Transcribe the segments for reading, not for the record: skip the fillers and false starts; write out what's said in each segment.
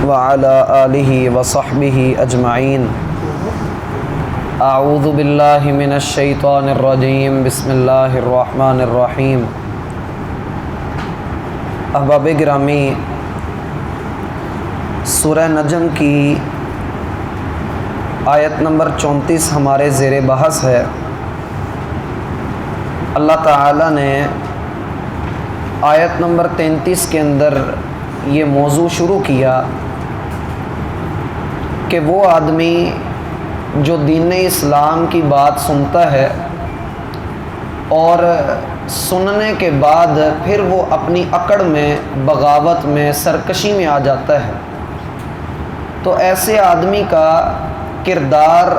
وعلى آله وصحبه أجمعين اعوذ باللہ من الشیطان الرجیم بسم اللہ الرحمن الرحیم۔ احباب گرامی، سورہ نجم کی آیت نمبر 34 ہمارے زیر بحث ہے۔ اللہ تعالیٰ نے آیت نمبر 33 کے اندر یہ موضوع شروع کیا کہ وہ آدمی جو دین اسلام کی بات سنتا ہے اور سننے کے بعد پھر وہ اپنی اکڑ میں، بغاوت میں، سرکشی میں آ جاتا ہے، تو ایسے آدمی کا کردار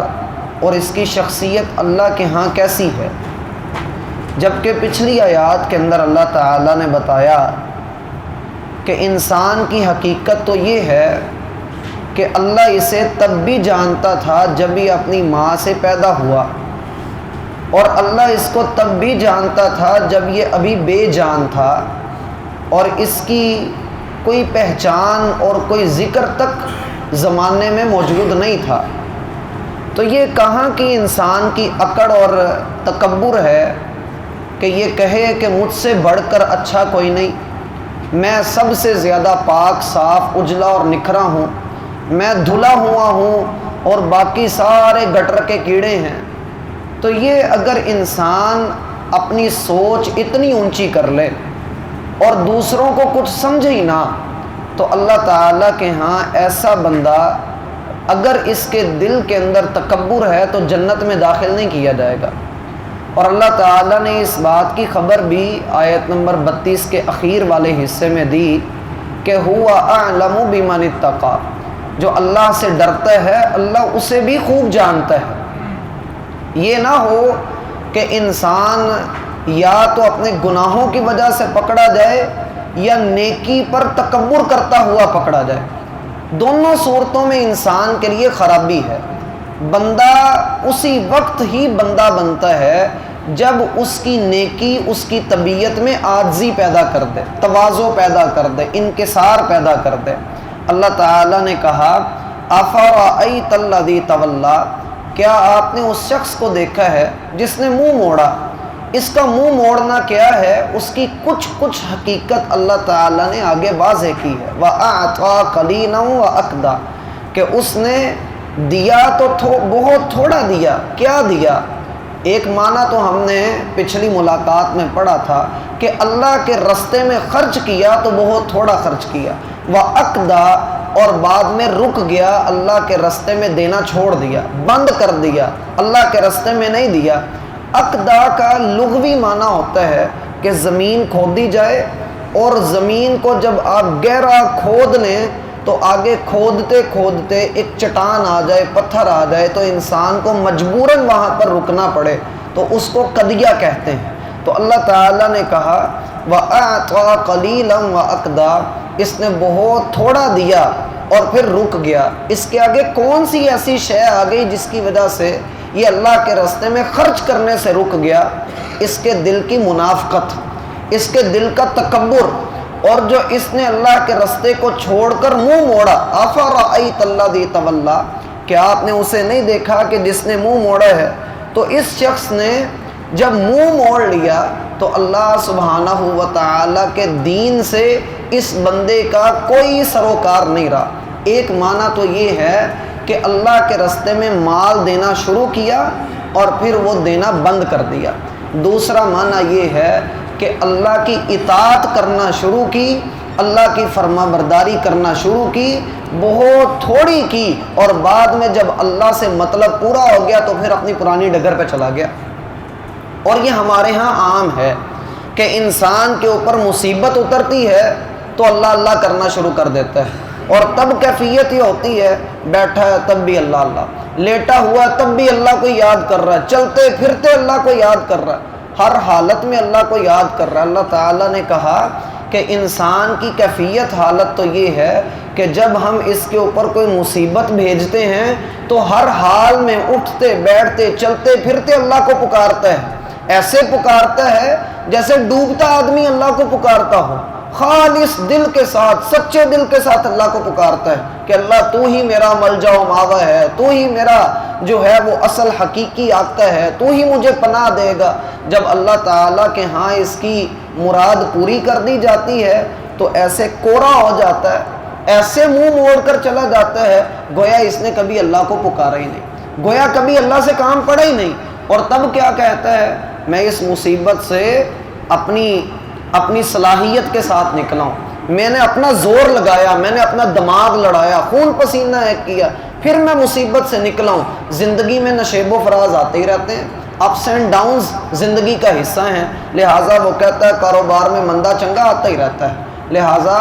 اور اس کی شخصیت اللہ کے ہاں کیسی ہے؟ جبکہ پچھلی آیات کے اندر اللہ تعالیٰ نے بتایا کہ انسان کی حقیقت تو یہ ہے کہ اللہ اسے تب بھی جانتا تھا جب یہ اپنی ماں سے پیدا ہوا، اور اللہ اس کو تب بھی جانتا تھا جب یہ ابھی بے جان تھا اور اس کی کوئی پہچان اور کوئی ذکر تک زمانے میں موجود نہیں تھا۔ تو یہ کہاں کی انسان کی اکڑ اور تکبر ہے کہ یہ کہے کہ مجھ سے بڑھ کر اچھا کوئی نہیں، میں سب سے زیادہ پاک، صاف، اجلا اور نکھرا ہوں، میں دھلا ہوا ہوں اور باقی سارے گٹر کے کیڑے ہیں۔ تو یہ اگر انسان اپنی سوچ اتنی اونچی کر لے اور دوسروں کو کچھ سمجھے ہی نہ، تو اللہ تعالیٰ کے ہاں ایسا بندہ اگر اس کے دل کے اندر تکبر ہے تو جنت میں داخل نہیں کیا جائے گا۔ اور اللہ تعالیٰ نے اس بات کی خبر بھی آیت نمبر 32 کے اخیر والے حصے میں دی کہ ہوا اعلم بمن اتقی، جو اللہ سے ڈرتا ہے اللہ اسے بھی خوب جانتا ہے۔ یہ نہ ہو کہ انسان یا تو اپنے گناہوں کی وجہ سے پکڑا جائے یا نیکی پر تکبر کرتا ہوا پکڑا جائے، دونوں صورتوں میں انسان کے لیے خرابی ہے۔ بندہ اسی وقت ہی بندہ بنتا ہے جب اس کی نیکی اس کی طبیعت میں عاجزی پیدا کر دے، تواضع پیدا کر دے، انکسار پیدا کر دے۔ اللہ تعالیٰ نے کہا افرأیت الذی تولی، کیا آپ نے اس شخص کو دیکھا ہے جس نے منہ موڑا؟ اس کا منہ موڑنا کیا ہے؟ اس کی کچھ حقیقت اللہ تعالیٰ نے آگے واضح کی ہے۔ وَأَعْطَىٰ قَلِيلًا وَأَكْدَىٰ، کہ اس نے دیا تو بہت تھوڑا دیا۔ کیا دیا؟ ایک معنی تو ہم نے پچھلی ملاقات میں پڑھا تھا کہ اللہ کے رستے میں خرچ کیا تو بہت تھوڑا خرچ کیا۔ وَأَكْدَىٰ، اور بعد میں رک گیا، اللہ کے رستے میں دینا چھوڑ دیا، بند کر دیا، اللہ کے رستے میں نہیں دیا۔ اقدا کا لغوی معنی ہوتا ہے کہ زمین کھودی جائے، اور زمین کو جب آپ گہرا کھود لیں تو آگے کھودتے کھودتے ایک چٹان آ جائے، پتھر آ جائے تو انسان کو مجبوراً وہاں پر رکنا پڑے، تو اس کو قدیہ کہتے ہیں۔ تو اللہ تعالیٰ نے کہا وَأَعْطَىٰ قَلِيلًا وَأَكْدَىٰ، اس نے بہت تھوڑا دیا اور پھر رک گیا۔ اس کے آگے کون سی ایسی شے آ گئی جس کی وجہ سے یہ اللہ کے راستے میں خرچ کرنے سے رک گیا؟ اس کے دل کی منافقت، اس کے دل کا تکبر، اور جو اس نے اللہ کے راستے کو چھوڑ کر منہ موڑا۔ افرأیت الذی تولی، کیا آپ نے اسے نہیں دیکھا کہ جس نے منہ موڑا ہے؟ تو اس شخص نے جب منہ موڑ لیا تو اللہ سبحانہ و تعالیٰ کے دین سے اس بندے کا کوئی سروکار نہیں رہا۔ ایک معنی تو یہ ہے کہ اللہ کے راستے میں مال دینا شروع کیا اور پھر وہ دینا بند کر دیا۔ دوسرا معنی یہ ہے کہ اللہ کی اطاعت کرنا شروع کی، اللہ کی فرما برداری کرنا شروع کی، بہت تھوڑی کی، اور بعد میں جب اللہ سے مطلب پورا ہو گیا تو پھر اپنی پرانی ڈگر پہ چلا گیا۔ اور یہ ہمارے ہاں عام ہے کہ انسان کے اوپر مصیبت اترتی ہے تو اللہ اللہ کرنا شروع کر دیتا ہے، اور تب کیفیت یہ ہوتی ہے بیٹھا ہے تب بھی اللہ اللہ، لیٹا ہوا ہے تب بھی اللہ کو یاد کر رہا ہے، چلتے پھرتے اللہ کو یاد کر رہا ہے، ہر حالت میں اللہ کو یاد کر رہا ہے۔ اللہ تعالیٰ نے کہا کہ انسان کی کیفیت حالت تو یہ ہے کہ جب ہم اس کے اوپر کوئی مصیبت بھیجتے ہیں تو ہر حال میں اٹھتے بیٹھتے چلتے پھرتے اللہ کو پکارتا ہے، ایسے پکارتا ہے جیسے ڈوبتا آدمی اللہ کو پکارتا ہو، خالص دل کے ساتھ، سچے دل کے ساتھ اللہ کو پکارتا ہے کہ اللہ تو ہی میرا ملجا و ماوا ہے، تو ہی میرا جو ہے وہ اصل حقیقی آقا ہے، تو ہی مجھے پناہ دے گا، جب اللہ تعالیٰ کے ہاں اس کی مراد پوری کر دی جاتی ہے تو ایسے کورا ہو جاتا ہے، ایسے منہ موڑ کر چلا جاتا ہے گویا اس نے کبھی اللہ کو پکارا ہی نہیں، گویا کبھی اللہ سے کام پڑا ہی نہیں۔ اور تب کیا کہتا ہے، میں اس مصیبت سے اپنی صلاحیت کے ساتھ نکلا ہوں، میں نے اپنا زور لگایا، میں نے اپنا دماغ لڑایا، خون پسینہ ایک کیا، پھر میں مصیبت سے نکلا ہوں۔ زندگی میں نشیب و فراز آتے ہی رہتے ہیں، اپس اینڈ ڈاؤنز زندگی کا حصہ ہیں، لہٰذا وہ کہتا ہے کاروبار میں مندہ چنگا آتا ہی رہتا ہے، لہٰذا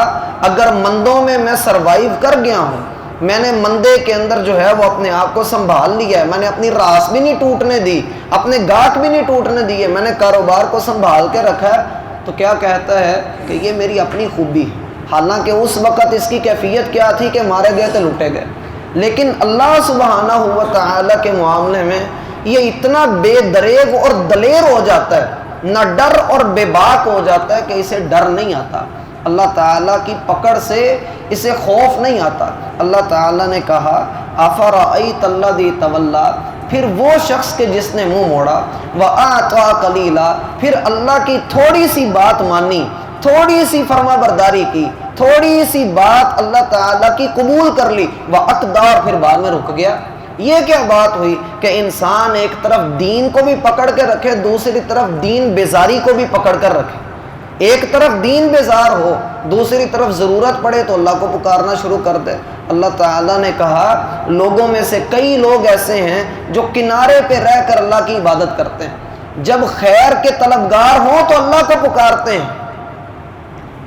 اگر مندوں میں سروائیو کر گیا ہوں، میں نے مندے کے اندر جو ہے وہ اپنے آپ کو سنبھال لیا ہے، میں نے اپنی راس بھی نہیں ٹوٹنے دی، اپنے گاٹھ بھی نہیں ٹوٹنے دیے، میں نے کاروبار کو سنبھال کے رکھا ہے، تو کیا کہتا ہے کہ یہ میری اپنی خوبی، حالانکہ اس وقت اس کی کیفیت کیا تھی کہ مارے گئے تو لوٹے گئے، لیکن اللہ سبحانہ و تعالیٰ کے معاملے میں یہ اتنا بے دریغ اور دلیر ہو جاتا ہے، نہ ڈر اور بے باک ہو جاتا ہے کہ اسے ڈر نہیں آتا، اللہ تعالیٰ کی پکڑ سے اسے خوف نہیں آتا۔ اللہ تعالیٰ نے کہا افرأیت الذی تولی، پھر وہ شخص کے جس نے منہ موڑا، وآتى قلیلا، پھر اللہ کی تھوڑی سی بات مانی، تھوڑی سی فرما برداری کی، تھوڑی سی بات اللہ تعالیٰ کی قبول کر لی، وأکدى، پھر بعد میں رک گیا۔ یہ کیا بات ہوئی کہ انسان ایک طرف دین کو بھی پکڑ کے رکھے، دوسری طرف دین بیزاری کو بھی پکڑ کر رکھے، ایک طرف دین بیزار ہو، دوسری طرف ضرورت پڑے تو اللہ کو پکارنا شروع کر دے۔ اللہ تعالیٰ نے کہا لوگوں میں سے کئی لوگ ایسے ہیں جو کنارے پہ رہ کر اللہ کی عبادت کرتے ہیں، جب خیر کے طلبگار ہوں تو اللہ کو پکارتے ہیں،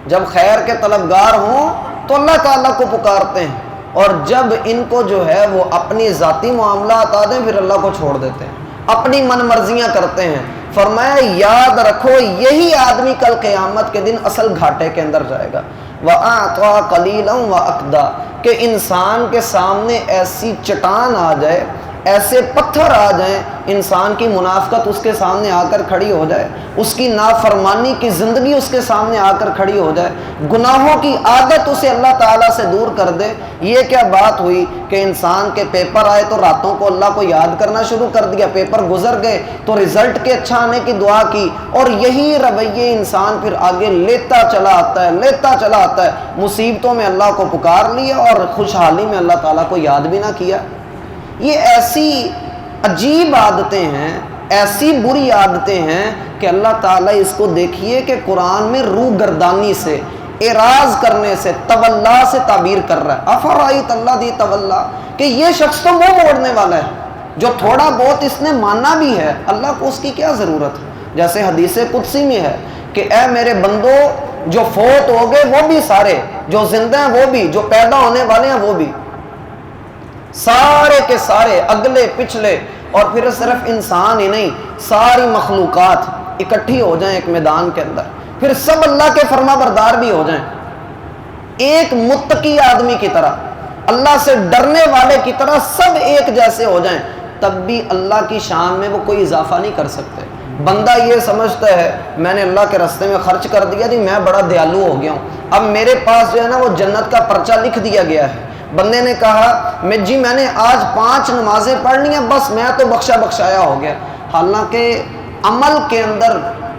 جب خیر کے طلبگار ہوں تو اللہ تعالیٰ کو پکارتے ہیں، اور جب ان کو جو ہے وہ اپنی ذاتی معاملات آ دیں پھر اللہ کو چھوڑ دیتے ہیں، اپنی من مرضیاں کرتے ہیں۔ فرمایا یاد رکھو یہی آدمی کل قیامت کے دن اصل گھاٹے کے اندر جائے گا۔ وَأَعْطَى قَلِيلًا وَأَكْدَى، کہ انسان کے سامنے ایسی چٹان آ جائے، ایسے پتھر آ جائیں، انسان کی منافقت اس کے سامنے آ کر کھڑی ہو جائے، اس کی نافرمانی کی زندگی اس کے سامنے آ کر کھڑی ہو جائے، گناہوں کی عادت اسے اللہ تعالیٰ سے دور کر دے۔ یہ کیا بات ہوئی کہ انسان کے پیپر آئے تو راتوں کو اللہ کو یاد کرنا شروع کر دیا، پیپر گزر گئے تو رزلٹ کے اچھا آنے کی دعا کی، اور یہی رویے انسان پھر آگے لیتا چلا آتا ہے، لیتا چلا آتا ہے، مصیبتوں میں اللہ کو پکار لیا اور خوشحالی میں اللہ تعالیٰ کو یاد بھی نہ کیا۔ یہ ایسی عجیب عادتیں ہیں، ایسی بری عادتیں ہیں کہ اللہ تعالیٰ اس کو دیکھیے کہ قرآن میں روح گردانی سے، اعراض کرنے سے، تولا سے تعبیر کر رہا ہے۔ افرأیت الذی تولی، کہ یہ شخص تو منہ موڑنے والا ہے، جو تھوڑا بہت اس نے ماننا بھی ہے، اللہ کو اس کی کیا ضرورت ہے؟ جیسے حدیث قدسی میں ہے کہ اے میرے بندو، جو فوت ہو گئے وہ بھی سارے، جو زندہ ہیں وہ بھی، جو پیدا ہونے والے ہیں وہ بھی، سارے کے سارے، اگلے پچھلے، اور پھر صرف انسان ہی نہیں، ساری مخلوقات اکٹھی ہو جائیں ایک میدان کے اندر، پھر سب اللہ کے فرما بردار بھی ہو جائیں، ایک متقی آدمی کی طرح، اللہ سے ڈرنے والے کی طرح سب ایک جیسے ہو جائیں، تب بھی اللہ کی شان میں وہ کوئی اضافہ نہیں کر سکتے۔ بندہ یہ سمجھتا ہے میں نے اللہ کے راستے میں خرچ کر دیا تھی، میں بڑا دیالو ہو گیا ہوں، اب میرے پاس جو ہے نا وہ جنت کا پرچہ لکھ دیا گیا ہے۔ بندے نے کہا میں نے آج 5 نمازیں پڑھ لی ہیں، بس میں تو بخشا بخشایا ہو گیا، حالانکہ عمل کے اندر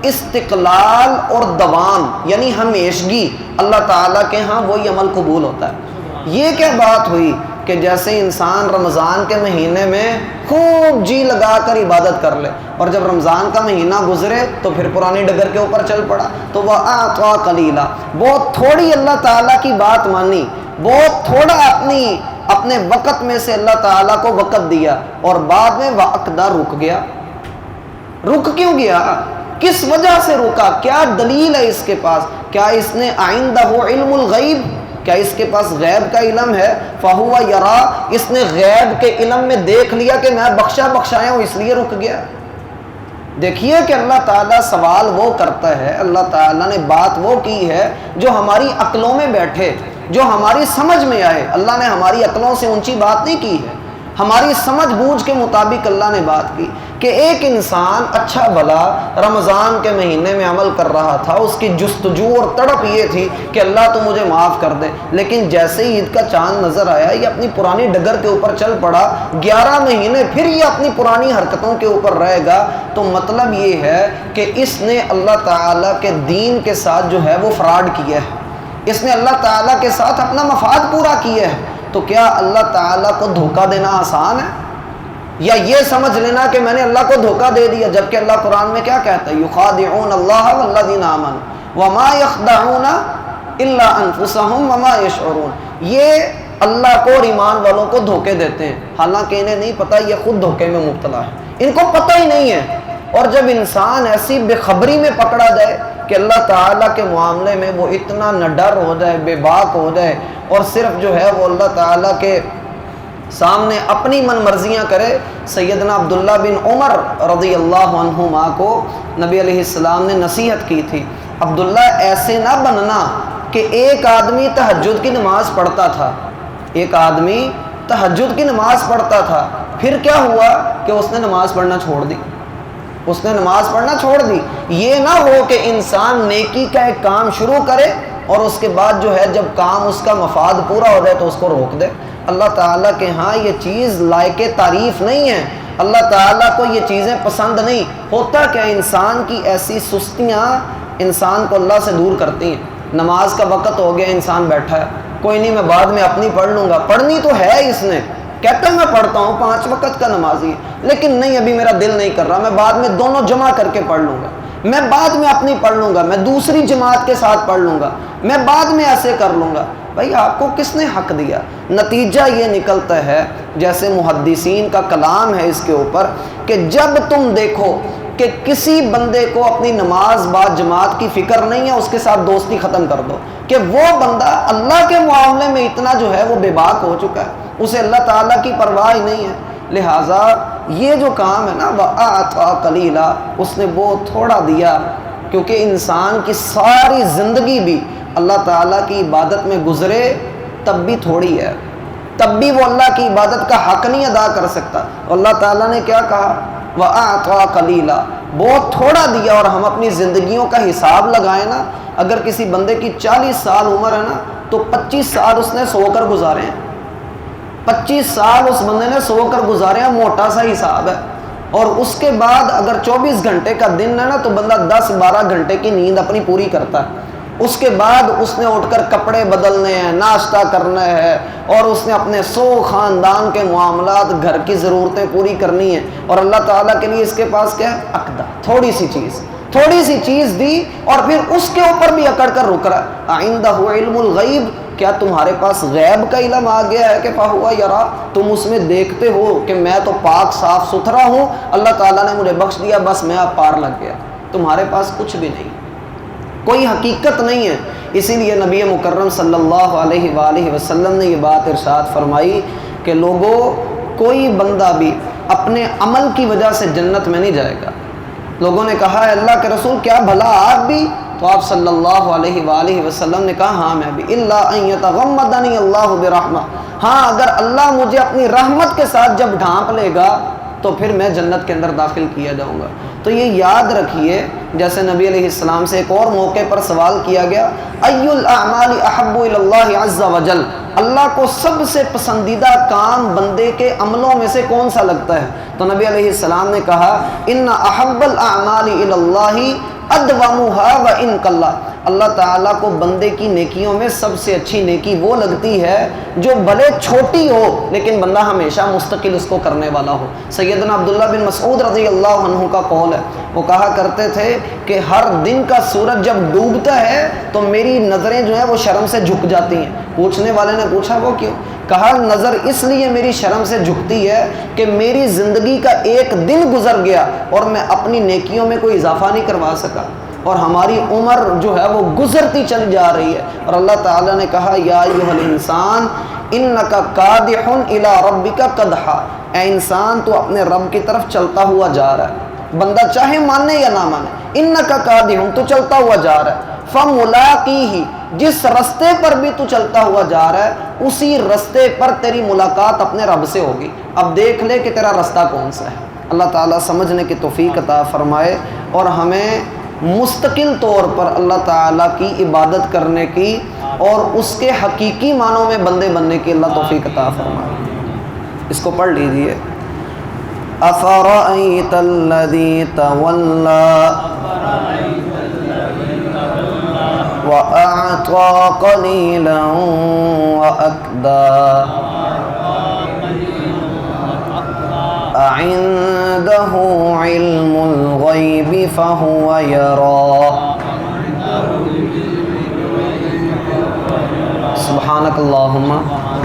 استقلال اور دوام یعنی ہمیشگی اللہ تعالیٰ کے ہاں وہی عمل قبول ہوتا ہے۔ یہ کیا بات ہوئی کہ جیسے انسان رمضان کے مہینے میں خوب جی لگا کر عبادت کر لے، اور جب رمضان کا مہینہ گزرے تو پھر پرانی ڈگر کے اوپر چل پڑا، تو وَأَعْطَى قَلِيلًا، بہت تھوڑی اللہ تعالیٰ کی بات مانی، بہت تھوڑا اپنے وقت میں سے اللہ تعالیٰ کو وقت دیا، اور بعد میں وَأَكْدَى رک گیا۔ رک کیوں گیا؟ کس وجہ سے رکا؟ کیا دلیل ہے اس کے پاس؟ کیا اس نے عندہ علم الغیب، کیا اس کے پاس غیب کا علم ہے؟ فَهُوَ يَرَى، اس نے غیب کے علم میں دیکھ لیا کہ میں بخشا بخشایا ہوں اس لیے رک گیا۔ دیکھیے کہ اللہ تعالیٰ سوال وہ کرتا ہے، اللہ تعالیٰ نے بات وہ کی ہے جو ہماری عقلوں میں بیٹھے، جو ہماری سمجھ میں آئے۔ اللہ نے ہماری عقلوں سے اونچی بات نہیں کی ہے، ہماری سمجھ بوجھ کے مطابق اللہ نے بات کی کہ ایک انسان اچھا بھلا رمضان کے مہینے میں عمل کر رہا تھا، اس کی جستجو اور تڑپ یہ تھی کہ اللہ تو مجھے معاف کر دے، لیکن جیسے ہی عید کا چاند نظر آیا یہ اپنی پرانی ڈگر کے اوپر چل پڑا، 11 مہینے پھر یہ اپنی پرانی حرکتوں کے اوپر رہے گا، تو مطلب یہ ہے کہ اس نے اللہ تعالیٰ کے دین کے ساتھ جو ہے وہ فراڈ کیا ہے، اس نے اللہ تعالیٰ کے ساتھ اپنا مفاد پورا کیا ہے۔ تو کیا اللہ تعالیٰ کو دھوکہ دینا آسان ہے؟ یا یہ سمجھ لینا کہ میں نے اللہ کو دھوکہ دے دیا، جبکہ اللہ قرآن میں کیا کہتا ہے؟ یخادعون اللہ والذین آمنوا وما یخدعون الا انفسهم وما یشعرون، یہ اللہ کو اور ایمان والوں کو دھوکے دیتے ہیں، حالانکہ انہیں نہیں پتہ یہ خود دھوکے میں مبتلا ہے، ان کو پتہ ہی نہیں ہے۔ اور جب انسان ایسی بے خبری میں پکڑا جائے کہ اللہ تعالیٰ کے معاملے میں وہ اتنا نہ ڈر ہو جائے، بے باک ہو جائے، اور صرف جو ہے وہ اللہ تعالیٰ کے سامنے اپنی من مرضیاں کرے۔ سیدنا عبداللہ بن عمر رضی اللہ عنہما کو نبی علیہ السلام نے نصیحت کی تھی، عبداللہ ایسے نہ بننا کہ ایک آدمی تہجد کی نماز پڑھتا تھا، ایک آدمی تہجد کی نماز پڑھتا تھا، پھر کیا ہوا کہ اس نے نماز پڑھنا چھوڑ دی، اس نے نماز پڑھنا چھوڑ دی۔ یہ نہ ہو کہ انسان نیکی کا ایک کام شروع کرے اور اس کے بعد جو ہے جب کام اس کا مفاد پورا ہو جائے تو اس کو روک دے۔ اللہ تعالیٰ کے ہاں یہ چیز لائق تعریف نہیں ہے، اللہ تعالیٰ کو یہ چیزیں پسند نہیں۔ ہوتا کیا انسان کی ایسی سستیاں انسان کو اللہ سے دور کرتی ہیں۔ نماز کا وقت ہو گیا، انسان بیٹھا ہے، کوئی نہیں میں بعد میں اپنی پڑھ لوں گا، پڑھنی تو ہے اس نے، کہتا ہے میں پڑھتا ہوں 5 وقت کا نمازی ہے، لیکن نہیں ابھی میرا دل نہیں کر رہا، میں بعد میں دونوں جمع کر کے پڑھ لوں گا، میں بعد میں اپنی پڑھ لوں گا، میں دوسری جماعت کے ساتھ پڑھ لوں گا، میں بعد میں ایسے کر لوں گا۔ بھائی آپ کو کس نے حق دیا؟ نتیجہ یہ نکلتا ہے، جیسے محدثین کا کلام ہے اس کے اوپر، کہ جب تم دیکھو کہ کسی بندے کو اپنی نماز بعد جماعت کی فکر نہیں ہے، اس کے ساتھ دوستی ختم کر دو، کہ وہ بندہ اللہ کے معاملے میں اتنا جو ہے وہ بے باک ہو چکا ہے، اسے اللہ تعالیٰ کی پرواہ ہی نہیں ہے۔ لہٰذا یہ جو کام ہے نا وَأَعْطَىٰ قَلِيلًا، اس نے بہت تھوڑا دیا، کیونکہ انسان کی ساری زندگی بھی اللہ تعالیٰ کی عبادت میں گزرے تب بھی تھوڑی ہے، تب بھی وہ اللہ کی عبادت کا حق نہیں ادا کر سکتا۔ اللہ تعالیٰ نے کیا کہا؟ وَأَعْطَىٰ قَلِيلًا، بہت تھوڑا دیا۔ اور ہم اپنی زندگیوں کا حساب لگائیں نا، اگر کسی بندے کی 40 سال عمر ہے نا تو 25 سال اس نے سو کر گزارے ہیں، 25 سال اس بندے نے سو کر گزارے ہیں، موٹا سا حساب ہے۔ اور اس کے بعد اگر 24 گھنٹے کا دن ہے نا تو بندہ 10-12 گھنٹے کی نیند اپنی پوری کرتا ہے۔ اس کے بعد اس نے اٹھ کر کپڑے بدلنے ہیں، ناشتہ کرنا ہے، اور اس نے اپنے 100 خاندان کے معاملات، گھر کی ضرورتیں پوری کرنی ہیں، اور اللہ تعالیٰ کے لیے اس کے پاس کیا ہے؟ عقدہ، تھوڑی سی چیز دی، اور پھر اس کے اوپر بھی اکڑ کر رک رہا۔ عندہ علم الغیب، کیا تمہارے پاس غیب کا علم آ گیا ہے کہ فہو یرا، تم اس میں دیکھتے ہو کہ میں تو پاک صاف ستھرا ہوں، اللہ تعالیٰ نے مجھے بخش دیا، بس میں اب پار لگ گیا۔ تمہارے پاس کچھ بھی نہیں، کوئی حقیقت نہیں ہے۔ اسی لیے نبی مکرم صلی اللہ علیہ وآلہ وسلم نے یہ بات ارشاد فرمائی کہ لوگوں، کوئی بندہ بھی اپنے عمل کی وجہ سے جنت میں نہیں جائے گا۔ لوگوں نے کہا ہے اللہ کے رسول کیا بھلا آپ بھی؟ تو آپ صلی اللہ علیہ وآلہ وسلم نے کہا ہاں میں بھی، الا ان یتغمدنی اللہ برحمہ، ہاں اگر اللہ مجھے اپنی رحمت کے ساتھ جب ڈھانپ لے گا تو پھر میں جنت کے اندر داخل کیا جاؤں گا۔ تو یہ یاد رکھیے، جیسے نبی علیہ السلام سے ایک اور موقع پر سوال کیا گیا، ای الاعمال احب الی اللہ عز وجل، اللہ کو سب سے پسندیدہ کام بندے کے عملوں میں سے کون سا لگتا ہے؟ تو نبی علیہ السلام نے کہا ان احب الاعمال الی اللہ ادومها وان قل، اللہ تعالیٰ کو بندے کی نیکیوں میں سب سے اچھی نیکی وہ لگتی ہے جو بھلے چھوٹی ہو لیکن بندہ ہمیشہ مستقل اس کو کرنے والا ہو۔ سیدنا عبداللہ بن مسعود رضی اللہ عنہ کا قول ہے، وہ کہا کرتے تھے کہ ہر دن کا سورج جب ڈوبتا ہے تو میری نظریں جو ہیں وہ شرم سے جھک جاتی ہیں۔ پوچھنے والے نے پوچھا وہ کیوں؟ کہا نظر اس لیے میری شرم سے جھکتی ہے کہ میری زندگی کا ایک دن گزر گیا اور میں اپنی نیکیوں میں کوئی اضافہ نہیں کروا سکا، اور ہماری عمر جو ہے وہ گزرتی چلی جا رہی ہے۔ اور اللہ تعالیٰ نے کہا یا ایھا الانسان انک کادح الی ربک کدحا، اے انسان تو اپنے رب کی طرف چلتا ہوا جا رہا ہے، بندہ چاہے مانے یا نہ مانے، انکا قادح، تو چلتا ہوا جا رہا ہے، فملاقیہ، جس رستے پر بھی تو چلتا ہوا جا رہا ہے اسی رستے پر تیری ملاقات اپنے رب سے ہوگی۔ اب دیکھ لے کہ تیرا رستہ کون سا ہے۔ اللہ تعالیٰ سمجھنے کی توفیق عطا فرمائے اور ہمیں مستقل طور پر اللہ تعالیٰ کی عبادت کرنے کی اور اس کے حقیقی معنوں میں بندے بننے کی اللہ توفیق عطا فرمائے۔ اس کو پڑھ لیجئے، افرأیت الذی تولی وَأَعْطَى قَلِيلًا وَأَكْدَى أَعِندَهُ عِلْمُ الْغَيْبِ فَهُوَ يَرَى سبحانك اللهم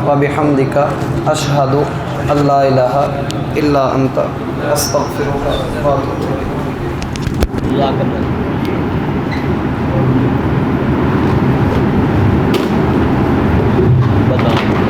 وبحمدك أشهد أن لا إله إلا أنت أستغفرك وأتوب إليك۔